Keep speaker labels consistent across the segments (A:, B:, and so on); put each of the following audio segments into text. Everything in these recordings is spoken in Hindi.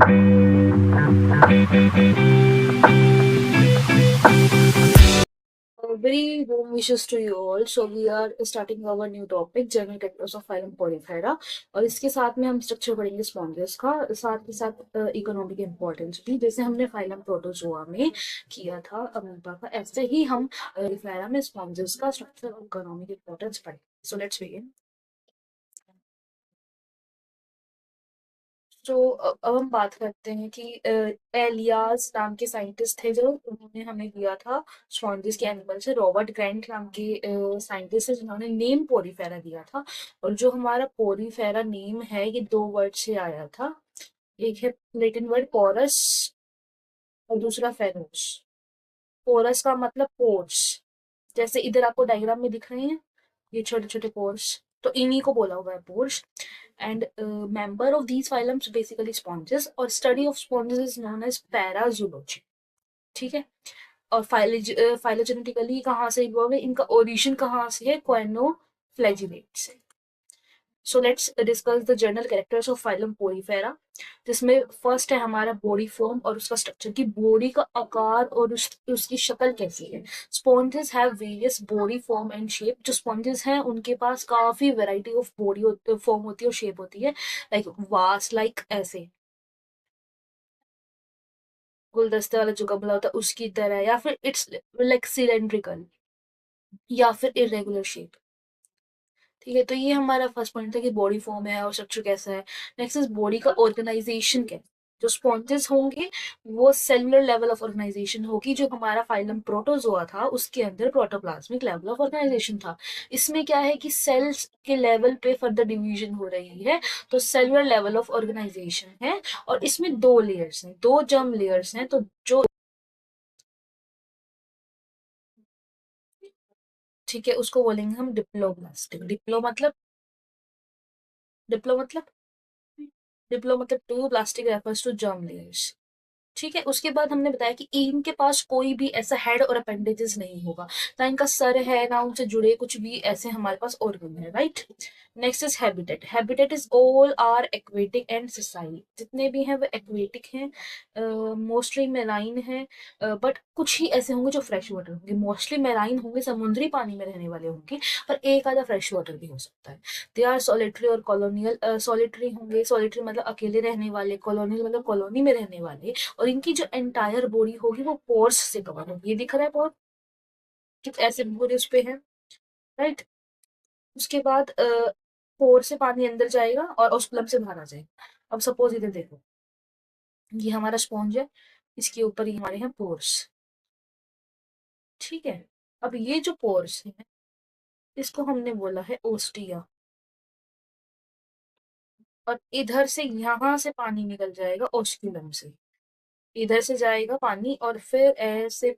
A: Very warm wishes to you all. So we are starting our new topic, general characters of phylum Polyphera, और इसके साथ में हम स्ट्रक्चर पढ़ेंगे स्पॉन्जेस का, साथ के साथ इकोनॉमिक इम्पोर्टेंस भी, जैसे हमने फाइलम प्रोटोजोआ में किया था अमीबा का, ऐसे ही हम पोलीफेरा में स्पॉन्जेस का स्ट्रक्चर और इकोनॉमिक इम्पोर्टेंस पढ़ेंगे. So let's begin. तो अब हम बात करते हैं कि एलियास नाम के साइंटिस्ट थे, जो उन्होंने हमें दिया था स्पॉन्जेस के एनिमल से. रॉबर्ट ग्रैंट नाम के साइंटिस्ट है जिन्होंने नेम पोरीफेरा दिया था. और जो हमारा पोरीफेरा नेम है ये दो वर्ड से आया था. एक है लैटिन वर्ड पोरस और दूसरा फेरोस. पोरस का मतलब पोर्स, जैसे इधर आपको डायग्राम में दिख रहे हैं ये छोटे छोटे पोर्स, तो इन्हीं को बोला हुआ है pores. And member of these phylums basically sponges, और study of sponges is known as parazoology. ठीक है. और फाइलोजेनेटिकली कहाँ से इवॉल्व है, इनका ओरिजिन कहाँ से है, क्वेनोफ्लैजिलेट से. So let's discuss the general characters of phylum Porifera, जिसमें फर्स्ट है हमारा बॉडी फॉर्म और उसका स्ट्रक्चर, की बॉडी का आकार और उसकी शक्ल कैसी है. Sponges have various body form and shape. जो स्पॉन्जेस हैं उनके पास काफी वैरायटी ऑफ बॉडी फॉर्म होती है और शेप होती है. लाइक वास, लाइक ऐसे गुलदस्ते वाला जो गमला होता है उसकी तरह, या फिर इट्स लाइक सिलेंड्रिकल, या फिर इरेगुलर शेप. ठीक है. तो ये हमारा फर्स्ट पॉइंट था कि बॉडी फॉर्म है और स्ट्रक्चर कैसा है. नेक्स्ट इज बॉडी का ऑर्गेनाइजेशन क्या है. जो स्पॉन्जेस होंगे वो सेलुलर लेवल ऑफ ऑर्गेनाइजेशन होगी. जो हमारा फाइलम प्रोटोजोआ था उसके अंदर प्रोटोप्लाज्मिक लेवल ऑफ ऑर्गेनाइजेशन था. इसमें क्या है कि सेल्स के लेवल पे फर्दर डिवीजन हो रही है, तो सेलुलर लेवल ऑफ ऑर्गेनाइजेशन है. और इसमें दो लेयर्स हैं, दो जर्म लेयर्स हैं. तो जो ठीक है उसको बोलेंगे हम डिप्लोब्लास्ट. डिप्लो मतलब डिप्लो मतलब two, plastic refers to germ layers. ठीक है. उसके बाद हमने बताया कि इनके पास कोई भी ऐसा हेड और अपेंडेजेस नहीं होगा, ना इनका सर है ना उनसे जुड़े कुछ भी ऐसे हमारे पास ऑर्गन है. Right. Next is habitat. Habitat is all are aquatic and sessile. जितने भी हैं वो एक्वेटिक हैं, मोस्टली मेराइन है, बट कुछ ही ऐसे होंगे जो फ्रेश वाटर होंगे. मोस्टली मेराइन होंगे, समुद्री पानी में रहने वाले होंगे, पर एक आधा फ्रेश वाटर भी हो सकता है. दे आर सॉलिटरी और कॉलोनियल. सॉलिटरी होंगे, सॉलिटरी मतलब अकेले रहने वाले, कॉलोनियल मतलब कॉलोनी में रहने वाले. और इनकी जो एंटायर बॉडी होगी वो पोर्स से कवर होगी. ये दिख रहा है पोर कि ऐसे पूरे उस पे है. राइट. उसके बाद पोर से पानी अंदर जाएगा और ऑस्कुलम से बाहर आ जाएगा. अब सपोज इधर देखो, ये हमारा स्पॉन्ज है, इसके ऊपर ही हमारे हैं पोर्स. ठीक है. अब ये जो पोर्स है इसको हमने बोला है ओस्टिया. और इधर से यहां से पानी निकल जाएगा ऑस्कुलम से. इधर से जाएगा पानी और फिर ऐसे.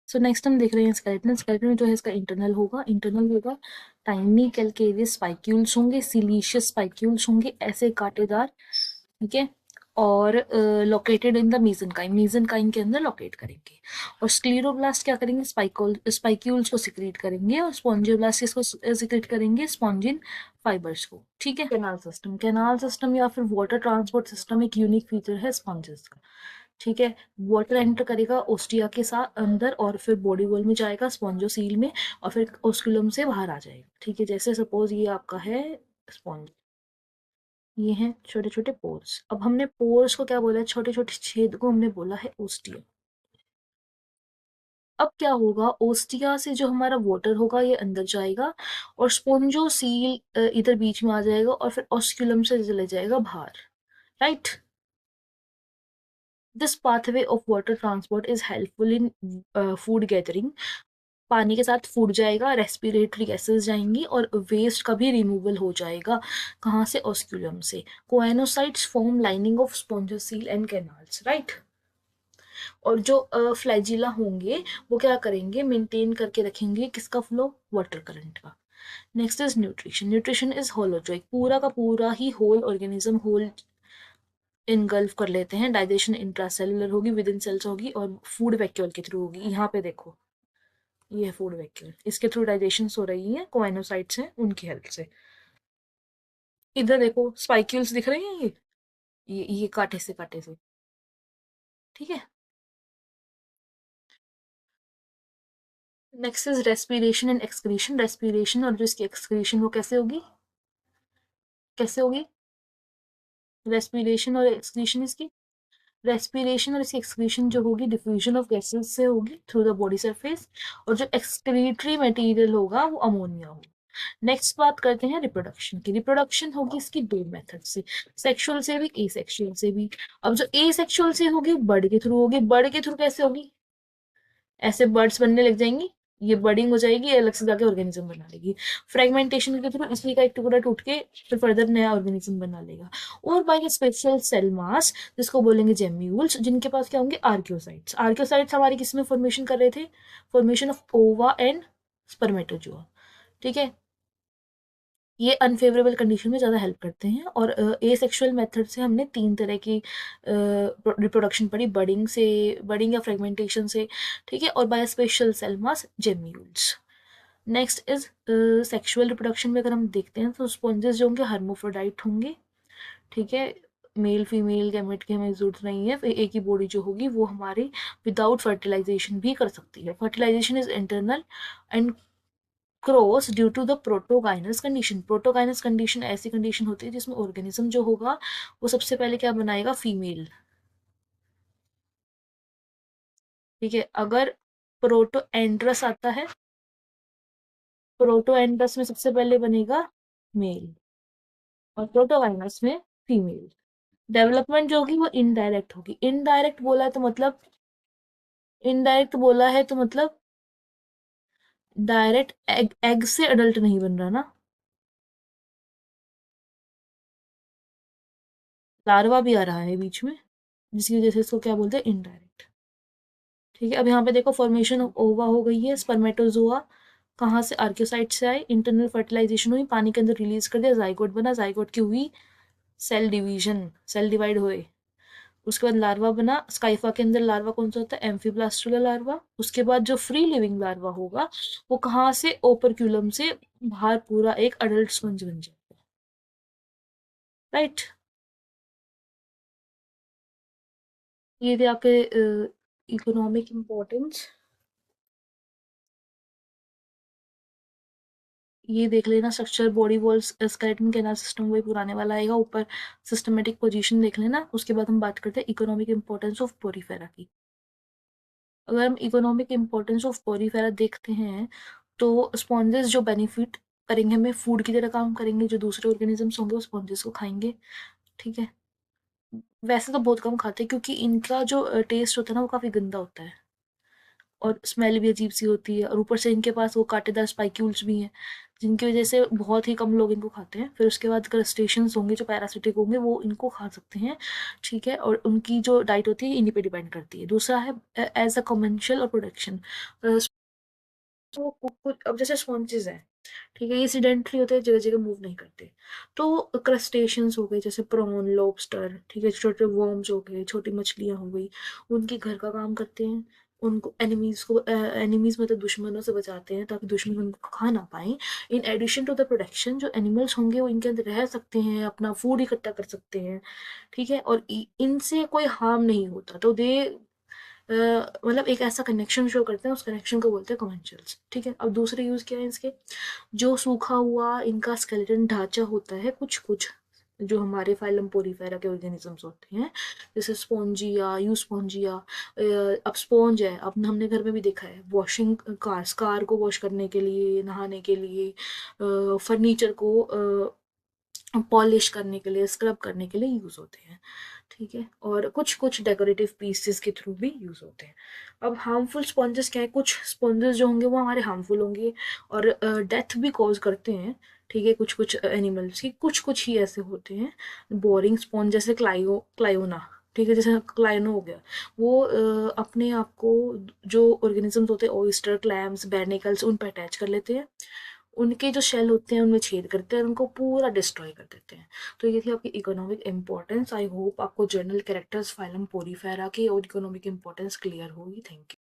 A: सो नेक्स्ट हम देख रहे हैं स्केलेटन. स्केलेटन जो है इसका इंटरनल होगा टाइनी कैलकेरियस स्पाइक्यूल्स होंगे, सिलीशियस स्पाइक्यूल्स होंगे ऐसे कांटेदार. ठीक है. और लोकेटेड इन द मीजनकाइम के अंदर लोकेट करेंगे. और स्क्लीरोब्लास्ट क्या करेंगे, स्पाइक्यूल्स को सिक्रीट करेंगे. और स्पॉन्जियोब्लास्ट इसको सिक्रीट करेंगे, स्पॉन्जिन फाइबर्स को. ठीक है. कैनाल सिस्टम या फिर वाटर ट्रांसपोर्ट सिस्टम एक यूनिक फीचर है स्पॉन्जेस का. ठीक है. वाटर एंटर करेगा ओस्टिया के साथ अंदर और फिर बॉडी वॉल में जाएगा स्पॉन्जोसील में, और फिर ओस्कुलम से बाहर आ जाएगा. ठीक है. जैसे सपोज ये आपका है स्पॉन्ज, ये हैं छोटे छोटे पोर्स. अब हमने पोर्स को क्या बोला है, छोटे छोटे छेद को हमने बोला है ओस्टिया. अब क्या होगा, ओस्टिया से जो हमारा वाटर होगा ये अंदर जाएगा और स्पोंजोसील इधर बीच में आ जाएगा और फिर ऑस्क्यूलम से चले जाएगा बाहर. Right. This pathway of water transport is helpful in food gathering. पानी के साथ फूड जाएगा, रेस्पिरेटरी गैसेस जाएंगी और वेस्ट का भी रिमूवल हो जाएगा. कहाँ से, ऑस्क्यूलम से. Coenocytes form lining of स्पोंजोसील and canals. Right. और जो फ्लैजिला होंगे वो क्या करेंगे, मेंटेन करके रखेंगे किसका फ्लो, वाटर करंट का. Next is nutrition. Nutrition is holozoic. पूरा का पूरा ही होल ऑर्गेनिज्म होल इनगल्फ कर लेते हैं. डाइजेशन इंट्रासेलुलर होगी, विद इन सेल्स होगी, और फूड वैक्यूल के थ्रू होगी. यहाँ पे देखो ये है फूड वैक्यूल, इसके थ्रू डाइजेशन हो रही है, कोएनोसाइट्स हैं उनकी हेल्प से. इधर देखो स्पाइक्यूल्स दिख रहे हैं ये कांटे से, ठीक है। Next is respiration and excretion. Respiration और जो इसकी एक्सक्रीशन वो कैसे होगी, कैसे होगी रेस्पिरेशन और एक्सक्रीशन इसकी? रेस्पिरेशन और इसकी एक्सक्रीशन जो होगी डिफ्यूजन ऑफ गैसेस से होगी थ्रू द बॉडी सरफेस, और जो एक्सक्रीटरी मटेरियल होगा वो अमोनिया होगा। नेक्स्ट बात करते हैं रिप्रोडक्शन की। रिप्रोडक्शन होगी इसकी दो मेथड से, सेक्सुअल से भी, एसेक्सुअल से भी। अब जो एसेक्सुअल से होगी बर्ड के थ्रू होगी। बर्ड के थ्रू कैसे होगी, ऐसे बर्ड्स बनने लग जाएंगी, ये बर्डिंग हो जाएगी, अलग से जाके ऑर्गेनिज्म बना लेगी। फ्रेगमेंटेशन के थ्रू इसी का एक टुकड़ा टूट के फिर फर्दर नया ऑर्गेनिज्म बना लेगा। और बाकी स्पेशल सेल मास जिसको बोलेंगे जेम्यूल्स, जिनके पास क्या होंगे आर्कियोसाइट्स। आर्कियोसाइट्स हमारे किसमें फॉर्मेशन कर रहे थे, फॉर्मेशन ऑफ ओवा एंड स्पर्मेटोजोआ, ठीक है। ये अनफेवरेबल कंडीशन में ज़्यादा हेल्प करते हैं। और एसेक्सुअल मेथड से हमने तीन तरह की रिप्रोडक्शन पढ़ी, बडिंग से, बडिंग या फ्रेगमेंटेशन से, ठीक है, और by special cell mass gemmules. Next is sexual reproduction में अगर हम देखते हैं तो स्पॉन्जेस जो होंगे हर्मोफ्रोडाइट होंगे, ठीक है। मेल फीमेल गैमेट की हमें जरूरत नहीं है। फिर एक ही बॉडी जो होगी वो हमारी विदाउट फर्टिलाइजेशन भी कर सकती है। Fertilisation is internal and cross due to the protogynous condition. Protogynous condition ऐसी कंडीशन होती है जिसमें ऑर्गेनिज्म जो होगा वो सबसे पहले क्या बनाएगा, फीमेल, ठीक है। अगर प्रोटो एंड्रस आता है, प्रोटो एंड्रस में सबसे पहले बनेगा मेल और प्रोटोगाइनस में फीमेल। डेवलपमेंट जो होगी वो इनडायरेक्ट होगी। इनडायरेक्ट बोला है तो मतलब, इनडायरेक्ट बोला है तो मतलब डायरेक्ट एग, एग से अडल्ट नहीं बन रहा ना, लार्वा भी आ रहा है बीच में, जिसकी वजह से इसको क्या बोलते हैं, इनडायरेक्ट, ठीक है। अब यहाँ पे देखो फॉर्मेशन ऑफ ओवा हो गई है, स्पर्मेटोजोआ कहाँ से, आर्कियोसाइट से आए, इंटरनल फर्टिलाइजेशन हुई, पानी के अंदर रिलीज कर दिया, जाइगोट बना, जाइगोट की हुई सेल डिवीजन, सेल डिवाइड हुए, उसके बाद लार्वा बना। स्काइफा के अंदर लार्वा कौन सा होता है, एम्फीब्लास्टुला लार्वा। उसके बाद जो फ्री लिविंग लार्वा होगा वो कहाँ से, ओपरक्यूलम से बाहर पूरा एक अडल्ट स्पंज बन जाएगा, राइट। ये थे आपके इकोनॉमिक इम्पोर्टेंस। ये देख लेना structure, body walls, skeleton canal system वही पुराने वाला आएगा ऊपर। सिस्टमेटिक पोजीशन देख लेना। उसके बाद हम बात करते हैं इकोनॉमिक इंपॉर्टेंस ऑफ पोरीफेरा की। अगर हम इकोनॉमिक इंपॉर्टेंस ऑफ पोरीफेरा देखते हैं तो स्पॉन्जेस जो बेनिफिट करेंगे हमें, फूड की तरह काम करेंगे, जो दूसरे ऑर्गेनिजम्स होंगे वो स्पॉन्जेस को खाएंगे, ठीक है। वैसे तो बहुत कम खाते हैं क्योंकि इनका जो टेस्ट होता है ना वो काफ़ी गंदा होता है और स्मेल भी अजीब सी होती है, और ऊपर से इनके पास वो कांटेदार स्पाइक्यूल्स भी हैं जिनकी वजह से बहुत ही कम लोग इनको खाते हैं। फिर उसके बाद क्रस्टेशियंस होंगे जो पैरासिटिक होंगे वो इनको खा सकते हैं, ठीक है, और उनकी जो डाइट होती है इन्हीं पे डिपेंड करती है। दूसरा है एज अ कमर्शियल और प्रोडक्शन। अब जैसे स्पॉन्जेस हैं, ठीक है, ये इंसिडेंटली होते हैं, जगह जगह मूव नहीं करते। तो क्रस्टेशियंस हो गए जैसे प्रॉन, लॉबस्टर, ठीक है, छोटे वर्म्स हो गए, छोटी मछलियां हो गई, उनके घर का काम करते हैं। उनको एनिमीज मतलब दुश्मनों से बचाते हैं ताकि दुश्मन उनको खा ना पाए। In addition to the production जो एनिमल्स होंगे वो इनके अंदर रह सकते हैं, अपना फूड इकट्ठा कर सकते हैं, ठीक है, और इनसे कोई हार्म नहीं होता। तो दे मतलब एक ऐसा कनेक्शन शो करते हैं, उस कनेक्शन को बोलते हैं कमेंशल्स, ठीक है। अब दूसरे यूज क्या है इसके, जो सूखा हुआ इनका स्केलेटन ढांचा होता है कुछ कुछ जो हमारे फाइलम पोरीफेरा के ऑर्गेनिजम्स होते हैं, जैसे स्पोंजिया, यूस्पोंजिया। अब स्पॉन्ज है, अब हमने घर में भी देखा है, वॉशिंग कार को वॉश करने के लिए, नहाने के लिए, फर्नीचर को पॉलिश करने के लिए, स्क्रब करने के लिए यूज होते हैं, ठीक है, और कुछ कुछ डेकोरेटिव पीसेस के थ्रू भी यूज होते हैं। अब हार्मफुल स्पॉन्जेस क्या है, कुछ स्पॉन्जेस जो होंगे वो हमारे हार्मफुल होंगे और डेथ भी कॉज करते हैं, ठीक है, कुछ कुछ एनिमल्स की, कुछ कुछ ही ऐसे होते हैं बोरिंग स्पॉन्ज, जैसे क्लायोना, ठीक है, जैसे क्लाइनो हो गया, वो अपने आप को जो ऑर्गेनिजम्स होते हैं, ऑयस्टर, क्लैम्स, बैर्निकल्स, उन पर अटैच कर लेते हैं, उनके जो शेल होते हैं उनमें छेद करते हैं और उनको पूरा डिस्ट्रॉय कर देते हैं। तो ये थी आपकी इकोनॉमिक इंपॉर्टेंस। आई होप आपको जर्नल कैरेक्टर्स फाइलम पोरीफेरा की और इकोनॉमिक इंपॉर्टेंस क्लियर होगी। Thank you.